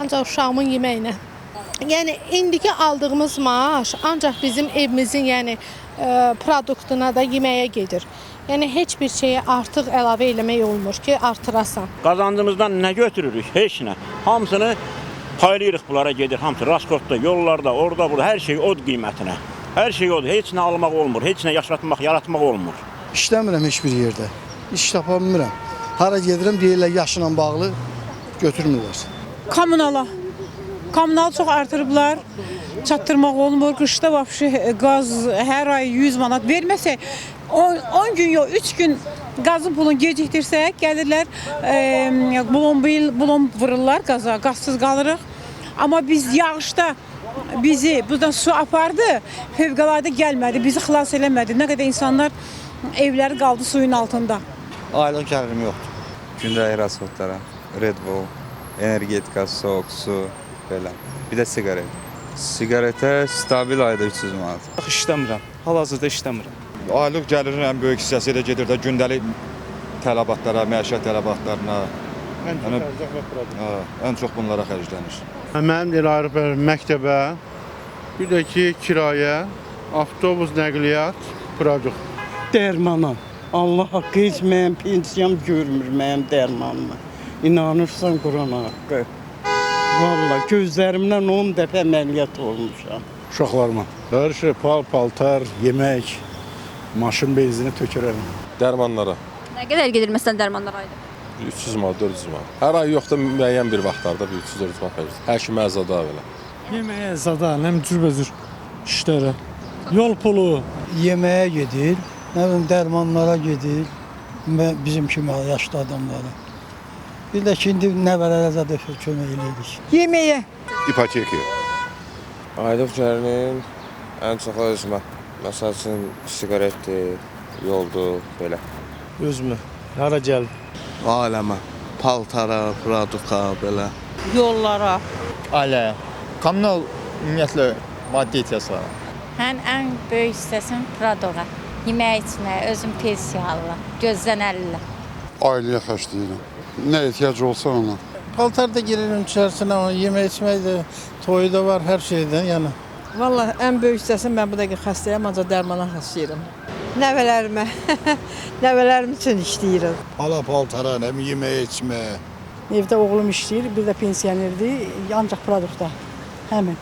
ancaq uşağımın yeməyinə. Yəni indiki aldığımız maaş ancaq bizim evimizin produktuna da yeməyə gedir. Yəni heç bir şeyə artıq əlavə eləmək olmur ki, artırasan. Qazancımızdan nə götürürük? Heç nə. Hamısını paylayırıq, bunlara gedir. Hamısı raskotda, yollarda, orada, burada hər şey od qiymətinə. Hər şey od. Heç nə almaq olmur. Heç nə yaşatmaq, yaratmaq olmur. İşləmirəm heç bir yerdə. İş tapa bilmirəm. Hara gedirəm deyirlər yaşla bağlı götürmürlər. Kommunal çox artırıblar. Çatdırmaq olmur. Qışda vəbşi qaz hər ay 100 manat verməsək 10 gün yox 3 gün qazın pulunu gecikdirsək gəlirlər bulon vururlar qaza. Qazsız qalırıq. Amma biz yağışda bizi buradan su apardı. Fövqəladə gəlmədi. Bizi xilas eləmədi. Nə qədər insanlar evləri qaldı suyun altında. Aylıq gəlirim yoxdur. Gündəlik rasxodlara, Red Bull, energetika, soğuk su, belə. Bir də siqaret. Siqaretə stabil ayda 300 manat. İşləmirəm. Hal-hazırda işləmirəm. Aylıq gəlirin ən böyük hissəsi elə gedir də gündəlik tələbatlara, məişət tələbatlarına. Ən çox bunlara xərclənir. Mənim elə ayrı məktəbə, bir də ki kirayə, avtobus nəqliyyat, produkt. Dərmana. Allah haqqı heç mənim pensiyam görmür mənim dərmanımı. İnanırsan Qurana haqqı. Vallahi gözlərimdən 10 dəfə əməliyyat olmuşam. Uşaqlarıma. Hər şey paltar, yemək, maşın benzini tökürəm. Dərmanlara. Nə qədər gedir məsələn dərmanlar ayda? 300 manat, 400 manat. Hər ay yoxda müəyyən bir vaxtlarda 300-400 manat verir. Həkim əzada belə. Yeməyə zada, nəm cürbəcür işlərə. Yol pulu. Yeməyə gedir, nə bilim dərmanlara gedir, bizim kimi yaşlı adamlara. Bir də ki, indi nəvələrə də kömək eləyirik. Yeməyə. İpoteka. Aylıq gəlirinin ən çox özümə. Məsəl üçün siqaretdir, yoldur, belə. Özümə, hara gəl. Aləmə, paltara, produkta, belə. Yollara. Ailəyə. Kommunal ümumiyyətlə maddi ehtiyaclara. Ən böyük hissəsim produqa. Yemək içməyə, özüm pensiyalı, gözlənərlər. Ailəyə xərcləyirəm. Nə ehtiyac olsa ona. Paltar da girerim içərisinə, yemək içmək də, toyu da var, hər şeydən yəni. Vallahi ən böyük hissəsi mən bu dəqiqə xəstəyəm, ancaq dərmana xəstəyirəm. Nəvələrimə, nəvələrim üçün işləyirəm. Paltara, nə yemək içməyə. Evdə oğlum işləyir, bir də pensionerdir, ancaq produktda. Həmin.